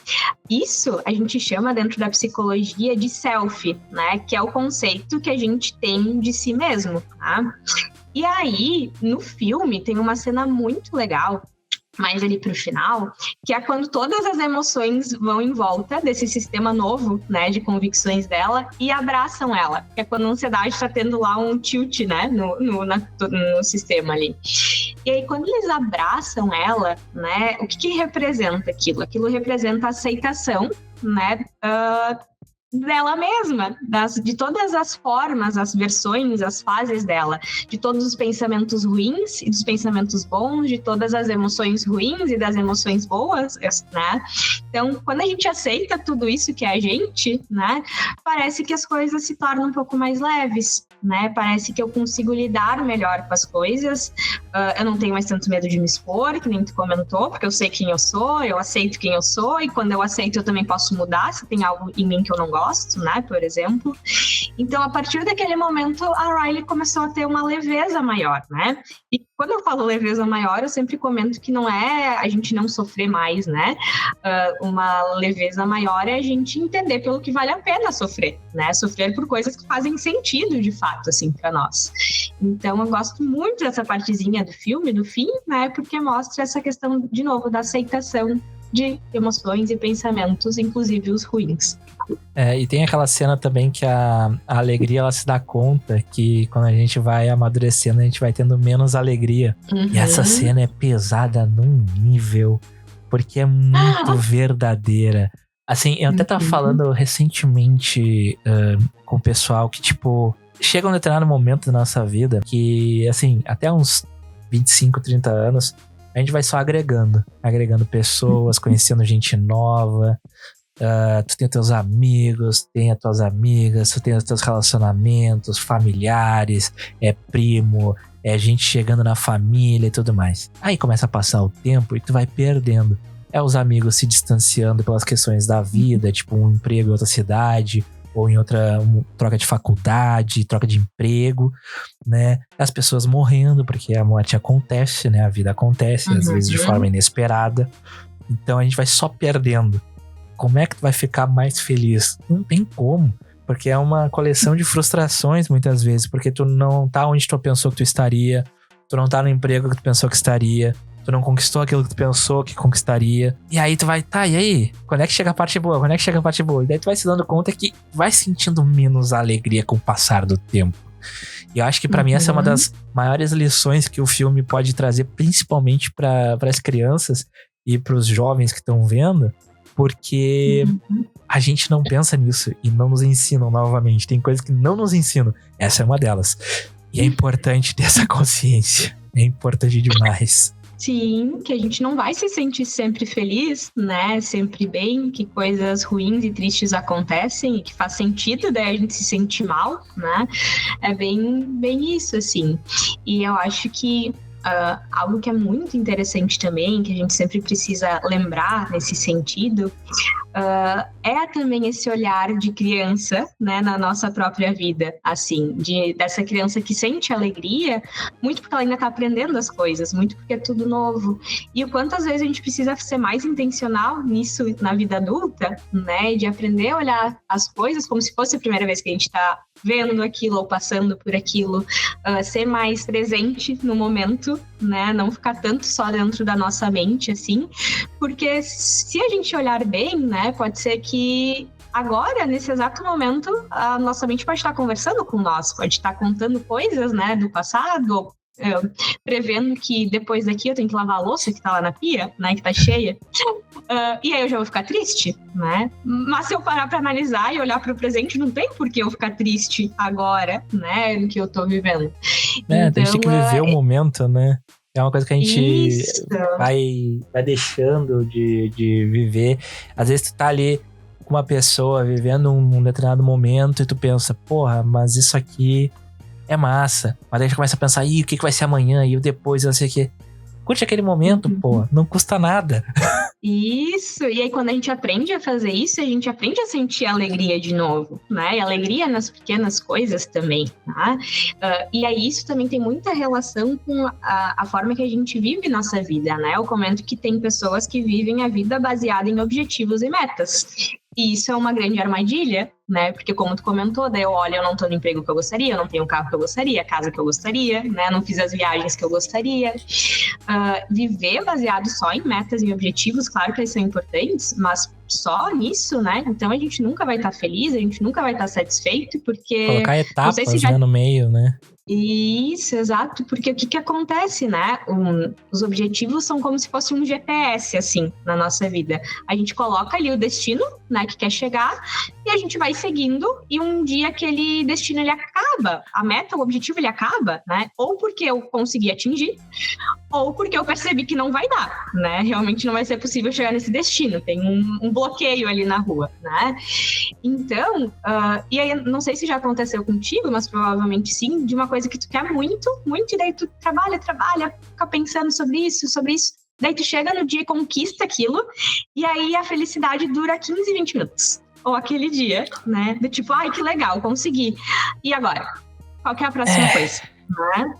Isso a gente chama dentro da psicologia de self, né? Que é o conceito que a gente tem de si mesmo, tá? E aí, no filme, tem uma cena muito legal, mais ali pro final, que é quando todas as emoções vão em volta desse sistema novo, né, de convicções dela e abraçam ela, que é quando a ansiedade tá tendo lá um tilt, né, no sistema ali. E aí, quando eles abraçam ela, né, o que representa aquilo? Aquilo representa a aceitação, né, dela mesma, de todas as formas, as versões, as fases dela, de todos os pensamentos ruins e dos pensamentos bons, de todas as emoções ruins e das emoções boas, né? Então, quando a gente aceita tudo isso que é a gente, né, parece que as coisas se tornam um pouco mais leves, né? Parece que eu consigo lidar melhor com as coisas, eu não tenho mais tanto medo de me expor, que nem tu comentou, porque eu sei quem eu sou, eu aceito quem eu sou, e quando eu aceito eu também posso mudar se tem algo em mim que eu não gosto, né, por exemplo. Então, a partir daquele momento, a Riley começou a ter uma leveza maior, né? E quando eu falo leveza maior, eu sempre comento que não é a gente não sofrer mais, né? Uma leveza maior é a gente entender pelo que vale a pena sofrer, né? Sofrer por coisas que fazem sentido, de fato, assim, para nós. Então, eu gosto muito dessa partezinha do filme, do fim, né? Porque mostra essa questão, de novo, da aceitação de emoções e pensamentos, inclusive os ruins. E tem aquela cena também que a alegria, ela se dá conta que quando a gente vai amadurecendo, a gente vai tendo menos alegria. E essa cena é pesada num nível, porque é muito verdadeira. Assim, eu até tava falando recentemente com o pessoal que, tipo, chega um determinado momento da nossa vida que, assim, até uns 25, 30 anos, a gente vai só agregando pessoas, conhecendo gente nova. Tu tem os teus amigos, tem as tuas amigas, tu tem os teus relacionamentos familiares, é primo, é gente chegando na família e tudo mais. Aí começa a passar o tempo e tu vai perdendo. Os amigos se distanciando pelas questões da vida, tipo um emprego em outra cidade, ou em outra troca de faculdade, troca de emprego, né? As pessoas morrendo, porque a morte acontece, né? A vida acontece, às vezes de forma inesperada. Então a gente vai só perdendo. Como é que tu vai ficar mais feliz? Não tem como, porque é uma coleção de frustrações muitas vezes, porque tu não tá onde tu pensou que tu estaria, tu não tá no emprego que tu pensou que estaria, tu não conquistou aquilo que tu pensou que conquistaria. E aí tu vai, e aí? Quando é que chega a parte boa? Quando é que chega a parte boa? E daí tu vai se dando conta que vai sentindo menos alegria com o passar do tempo. E eu acho que pra mim essa é uma das maiores lições que o filme pode trazer, principalmente para as crianças e pros jovens que estão vendo, porque a gente não pensa nisso e não nos ensinam novamente. Tem coisas que não nos ensinam. Essa é uma delas. E é importante ter essa consciência. É importante demais. Sim, que a gente não vai se sentir sempre feliz, né? Sempre bem, que coisas ruins e tristes acontecem e que faz sentido daí a gente se sentir mal, né? É bem isso, assim. E eu acho que algo que é muito interessante também, que a gente sempre precisa lembrar nesse sentido, é também esse olhar de criança, né, na nossa própria vida, assim, dessa criança que sente alegria, muito porque ela ainda está aprendendo as coisas, muito porque é tudo novo. E o quanto às vezes a gente precisa ser mais intencional nisso na vida adulta, né, de aprender a olhar as coisas como se fosse a primeira vez que a gente está vendo aquilo ou passando por aquilo, ser mais presente no momento, né, não ficar tanto só dentro da nossa mente, assim, porque se a gente olhar bem, né, pode ser que agora, nesse exato momento, a nossa mente pode estar conversando com nós, pode estar contando coisas, né, do passado, prevendo que depois daqui eu tenho que lavar a louça que tá lá na pia, né, que tá cheia, e aí eu já vou ficar triste, né? Mas se eu parar pra analisar e olhar pro presente, não tem por que eu ficar triste agora, né, no que eu tô vivendo. Então, a gente tem que viver o momento, né? É uma coisa que a gente vai deixando de viver. Às vezes tu tá ali com uma pessoa vivendo um determinado momento e tu pensa, porra, mas isso aqui é massa. Mas aí a gente começa a pensar, o que vai ser amanhã? E o depois, eu não sei o quê. Curte aquele momento, pô, não custa nada. Isso, e aí quando a gente aprende a fazer isso, a gente aprende a sentir alegria de novo, né? E alegria nas pequenas coisas também, tá? E aí isso também tem muita relação com a forma que a gente vive nossa vida, né? Eu comento que tem pessoas que vivem a vida baseada em objetivos e metas. E isso é uma grande armadilha, né? Porque como tu comentou, daí eu olho, eu não tô no emprego que eu gostaria, eu não tenho o carro que eu gostaria, a casa que eu gostaria, né? Não fiz as viagens que eu gostaria. Viver baseado só em metas e objetivos, claro que eles são importantes, mas só nisso, né? Então a gente nunca vai estar feliz, a gente nunca vai estar satisfeito, porque... Colocar etapas, se né, no meio, né? Isso, exato, porque o que acontece, né? Os objetivos são como se fosse um GPS, assim, na nossa vida. A gente coloca ali o destino, né, que quer chegar, e a gente vai seguindo, e um dia aquele destino, ele acaba, a meta, o objetivo, ele acaba, né? Ou porque eu consegui atingir, ou porque eu percebi que não vai dar, né? Realmente não vai ser possível chegar nesse destino, tem um bloqueio ali na rua, né? Então, e aí, não sei se já aconteceu contigo, mas provavelmente sim, de uma coisa que tu quer muito, muito, e daí tu trabalha, fica pensando sobre isso, daí tu chega no dia e conquista aquilo, e aí a felicidade dura 15, 20 minutos. Ou aquele dia, né? Do tipo, ai, que legal, consegui. E agora? Qual que é a próxima coisa? Né?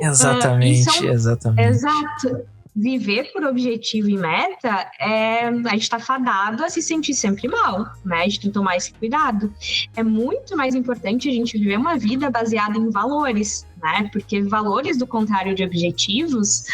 Exatamente, exatamente. Exato. Viver por objetivo e meta, a gente tá fadado a se sentir sempre mal, né? A gente tem que tomar esse cuidado. É muito mais importante a gente viver uma vida baseada em valores, né? Porque valores, do contrário de objetivos,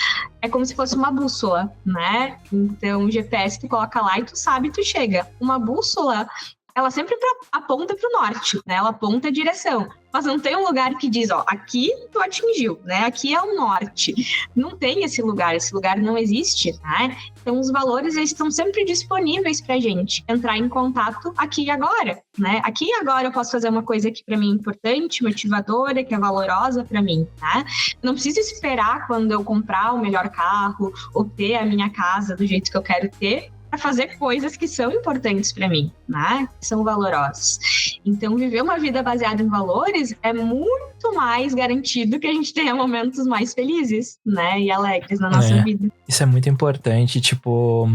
é como se fosse uma bússola, né? Então, o GPS tu coloca lá e tu sabe, tu chega. Uma bússola, ela sempre aponta para o norte, né? Ela aponta a direção. Mas não tem um lugar que diz, ó, aqui tu atingiu, né? Aqui é o norte. Não tem esse lugar não existe, né? Então, os valores, eles estão sempre disponíveis pra gente entrar em contato aqui e agora, né? Aqui e agora eu posso fazer uma coisa que pra mim é importante, motivadora, que é valorosa pra mim, né? Não preciso esperar quando eu comprar o melhor carro ou ter a minha casa do jeito que eu quero ter, para fazer coisas que são importantes para mim, né? Que são valorosas. Então, viver uma vida baseada em valores é muito mais garantido que a gente tenha momentos mais felizes, né? E alegres na nossa vida. Isso é muito importante, tipo...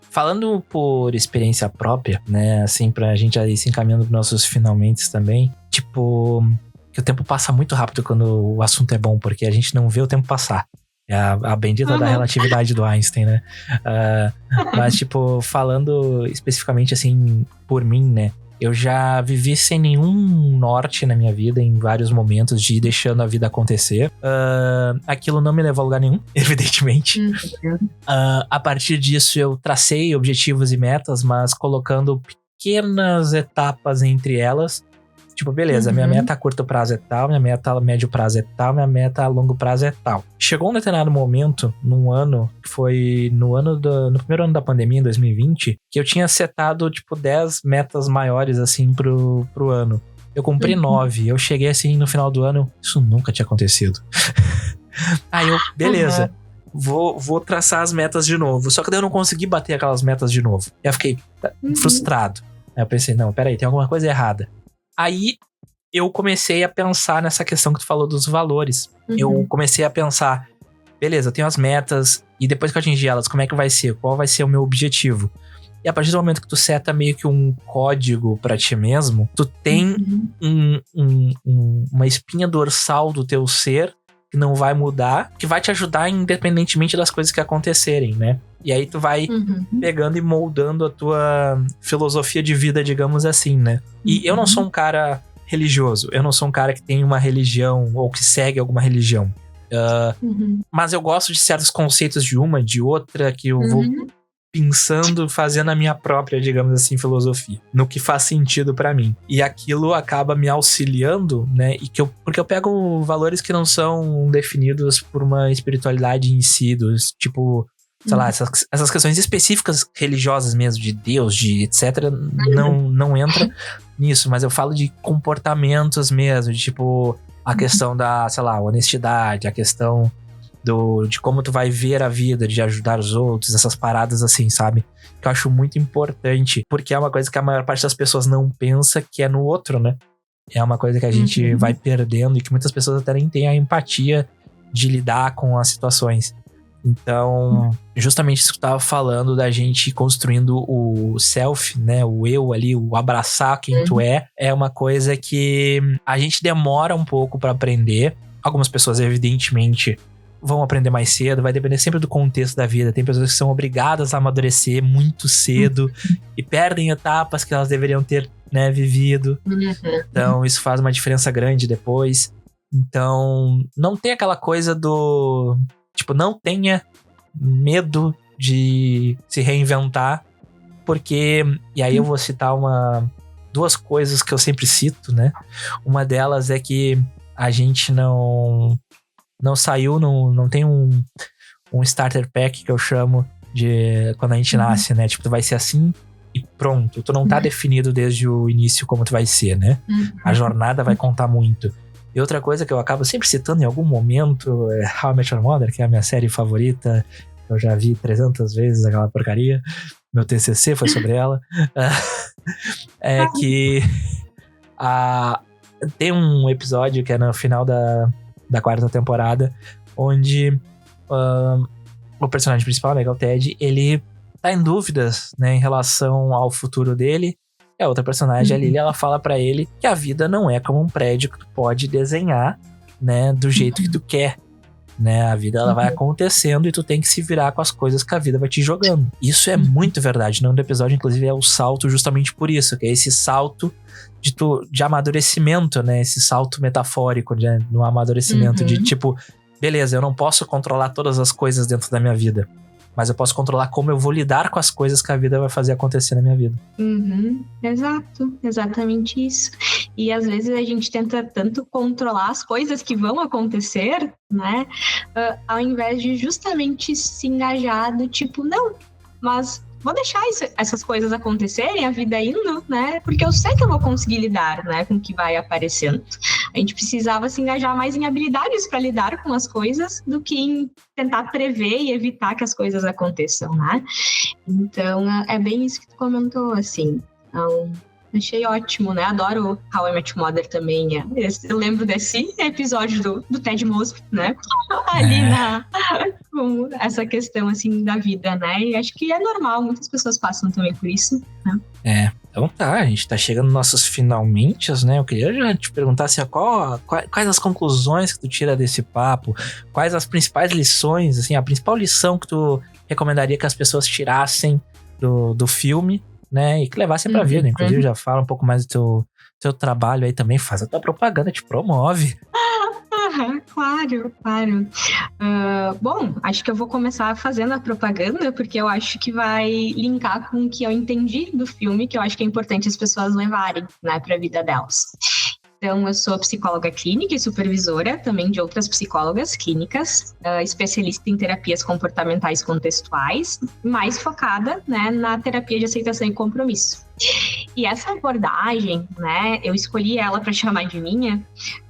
Falando por experiência própria, né? Assim, pra gente ir se encaminhando pros nossos finalmente também. Tipo... Que o tempo passa muito rápido quando o assunto é bom, porque a gente não vê o tempo passar. É a bendita da relatividade do Einstein, né? Mas, tipo, falando especificamente, assim, por mim, né? Eu já vivi sem nenhum norte na minha vida em vários momentos de ir deixando a vida acontecer. Aquilo não me levou a lugar nenhum, evidentemente. A partir disso, eu tracei objetivos e metas, mas colocando pequenas etapas entre elas. Tipo, beleza, minha meta a curto prazo é tal, minha meta a médio prazo é tal, minha meta a longo prazo é tal. Chegou um determinado momento, num ano, que foi no primeiro ano da pandemia, em 2020, que eu tinha setado, tipo, 10 metas maiores, assim, pro ano. Eu cumpri 9, eu cheguei, assim, no final do ano, isso nunca tinha acontecido. Aí eu, beleza, vou traçar as metas de novo. Só que daí eu não consegui bater aquelas metas de novo. E eu fiquei frustrado. Aí eu pensei, não, peraí, tem alguma coisa errada. Aí eu comecei a pensar nessa questão que tu falou dos valores. Eu comecei a pensar, beleza, eu tenho as metas, e depois que eu atingir elas, como é que vai ser? Qual vai ser o meu objetivo? E a partir do momento que tu seta meio que um código pra ti mesmo, tu tem uma espinha dorsal do teu ser que não vai mudar, que vai te ajudar independentemente das coisas que acontecerem, né? E aí tu vai pegando e moldando a tua filosofia de vida, digamos assim, né? E eu não sou um cara religioso, eu não sou um cara que tem uma religião ou que segue alguma religião. Mas eu gosto de certos conceitos de uma, de outra, que eu vou pensando, fazendo a minha própria, digamos assim, filosofia, no que faz sentido pra mim. E aquilo acaba me auxiliando, né? Porque eu pego valores que não são definidos por uma espiritualidade em si, tipo, sei lá, essas questões específicas religiosas mesmo, de Deus, de etc, não entra nisso, mas eu falo de comportamentos mesmo, de tipo, a questão da, sei lá, honestidade, a questão de como tu vai ver a vida, de ajudar os outros, essas paradas assim, sabe? Que eu acho muito importante, porque é uma coisa que a maior parte das pessoas não pensa, que é no outro, né? É uma coisa que a gente vai perdendo e que muitas pessoas até nem têm a empatia de lidar com as situações. Então, justamente isso que tu tava falando, da gente construindo o self, né? O eu ali, o abraçar quem tu é uma coisa que a gente demora um pouco pra aprender. Algumas pessoas, evidentemente, vão aprender mais cedo, vai depender sempre do contexto da vida. Tem pessoas que são obrigadas a amadurecer muito cedo e perdem etapas que elas deveriam ter, né, vivido. Então, isso faz uma diferença grande depois. Então, não tem aquela coisa do... Tipo, não tenha medo de se reinventar, porque... E aí eu vou citar duas coisas que eu sempre cito, né? Uma delas é que a gente não saiu, não tem um starter pack que eu chamo de quando a gente nasce, né? Tipo, tu vai ser assim e pronto. Tu não tá definido desde o início como tu vai ser, né? A jornada vai contar muito. E outra coisa que eu acabo sempre citando em algum momento é How I Met Your Mother, que é a minha série favorita. Eu já vi 300 vezes aquela porcaria. Meu TCC foi sobre ela. É que tem um episódio que é no final da 4ª temporada, onde o personagem principal, né, que é o Ted, ele tá em dúvidas, né, em relação ao futuro dele. E a outra personagem, a Lily, ela fala pra ele que a vida não é como um prédio que tu pode desenhar, né, do jeito que tu quer, né? A vida, ela vai acontecendo e tu tem que se virar com as coisas que a vida vai te jogando. Isso é muito verdade. No episódio, inclusive, é o salto justamente por isso, que é esse salto de amadurecimento, né? Esse salto metafórico no amadurecimento de tipo, beleza, eu não posso controlar todas as coisas dentro da minha vida, mas eu posso controlar como eu vou lidar com as coisas que a vida vai fazer acontecer na minha vida. Exato, exatamente isso. E às vezes a gente tenta tanto controlar as coisas que vão acontecer, né? Ao invés de justamente se engajar do tipo, não, mas vou deixar essas coisas acontecerem, a vida indo, né? Porque eu sei que eu vou conseguir lidar, né, com o que vai aparecendo. A gente precisava se engajar mais em habilidades para lidar com as coisas do que em tentar prever e evitar que as coisas aconteçam, né? Então, é bem isso que tu comentou, assim. Então, achei ótimo, né? Adoro How I Met Your Mother também. Eu lembro desse episódio do Ted Mosby, né? Ali com essa questão, assim, da vida, né? E acho que é normal, muitas pessoas passam também por isso, né? Então tá, a gente tá chegando nos nossos finalmente, né? Eu queria já te perguntar assim, quais as conclusões que tu tira desse papo? Quais as principais lições, assim, a principal lição que tu recomendaria que as pessoas tirassem do filme, né? E que levassem pra vida. Inclusive, já fala um pouco mais do teu trabalho aí também, faz a tua propaganda, te promove. Claro. Bom, acho que eu vou começar fazendo a propaganda, porque eu acho que vai linkar com o que eu entendi do filme, que eu acho que é importante as pessoas levarem, né, pra vida delas. Então, eu sou psicóloga clínica e supervisora também de outras psicólogas clínicas, especialista em terapias comportamentais contextuais, mais focada, né, na terapia de aceitação e compromisso. E essa abordagem, né, eu escolhi ela para chamar de minha,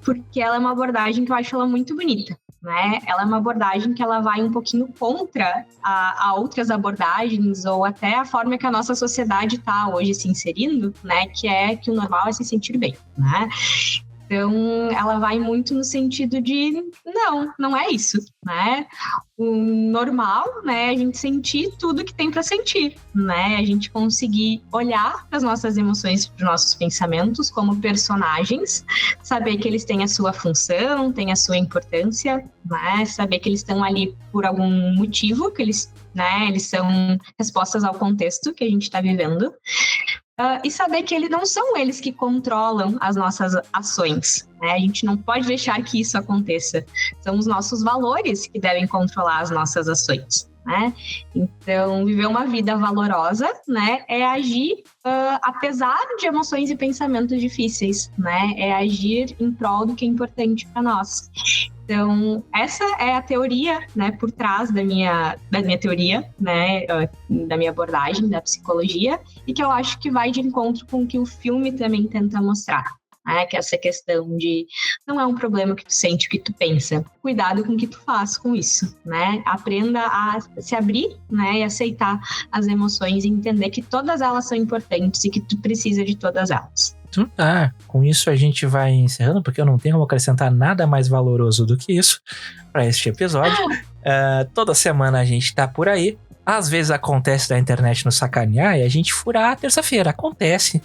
porque ela é uma abordagem que eu acho ela muito bonita. Né? Ela é uma abordagem que ela vai um pouquinho contra a outras abordagens ou até a forma que a nossa sociedade está hoje se inserindo, né? Que é que o normal é se sentir bem, né? Então, ela vai muito no sentido de, não é isso, né? O normal, né, é a gente sentir tudo que tem para sentir, né? A gente conseguir olhar para as nossas emoções, para os nossos pensamentos como personagens, saber que eles têm a sua função, têm a sua importância, né? Saber que eles estão ali por algum motivo, que eles são respostas ao contexto que a gente está vivendo. E saber que não são eles que controlam as nossas ações, né? A gente não pode deixar que isso aconteça. São os nossos valores que devem controlar as nossas ações, né? Então, viver uma vida valorosa, né, é agir apesar de emoções e pensamentos difíceis, né? É agir em prol do que é importante para nós. Então, essa é a teoria, né, por trás da minha teoria, né, da minha abordagem da psicologia, e que eu acho que vai de encontro com o que o filme também tenta mostrar, né, que é essa questão de não é um problema que tu sente, o que tu pensa, cuidado com o que tu faz com isso, né, aprenda a se abrir, né, e aceitar as emoções e entender que todas elas são importantes e que tu precisa de todas elas. Com isso a gente vai encerrando, porque eu não tenho como acrescentar nada mais valoroso do que isso para este episódio. Toda semana a gente tá por aí. Às vezes acontece da internet nos sacanear e a gente furar a terça-feira. Acontece.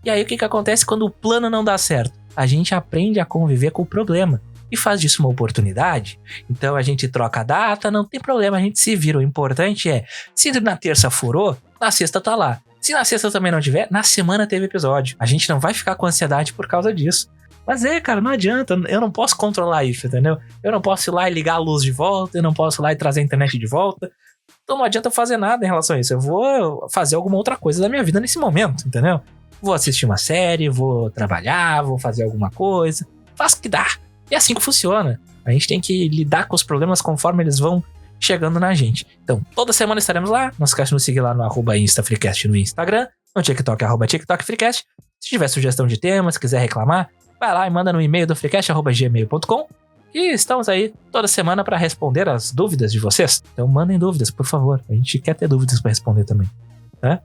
E aí o que acontece quando o plano não dá certo? A gente aprende a conviver com o problema e faz disso uma oportunidade. Então a gente troca a data, não tem problema, a gente se vira. O importante é, se na terça furou, na sexta tá lá. Se na sexta também não tiver, na semana teve episódio. A gente não vai ficar com ansiedade por causa disso. Mas cara, não adianta. Eu não posso controlar isso, entendeu? Eu não posso ir lá e ligar a luz de volta. Eu não posso ir lá e trazer a internet de volta. Então não adianta fazer nada em relação a isso. Eu vou fazer alguma outra coisa da minha vida nesse momento, entendeu? Vou assistir uma série, vou trabalhar, vou fazer alguma coisa. Faço o que dá. E é assim que funciona. A gente tem que lidar com os problemas conforme eles vão chegando na gente. Então, toda semana estaremos lá. Não esquece de nos seguir lá no @InstaFreecast no Instagram, no TikTok, @TikTokFreecast. Se tiver sugestão de temas, quiser reclamar, vai lá e manda no e-mail do freecast@gmail.com. E estamos aí toda semana para responder as dúvidas de vocês. Então, mandem dúvidas, por favor. A gente quer ter dúvidas para responder também, tá?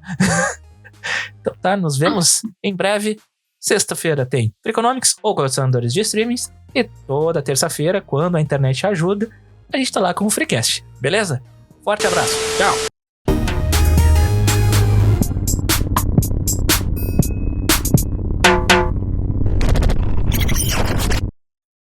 Então tá, nos vemos em breve. Sexta-feira tem Freakonomics ou colecionadores de streamings. E toda terça-feira, quando a internet ajuda, a gente tá lá com o Freecast, beleza? Forte abraço, tchau!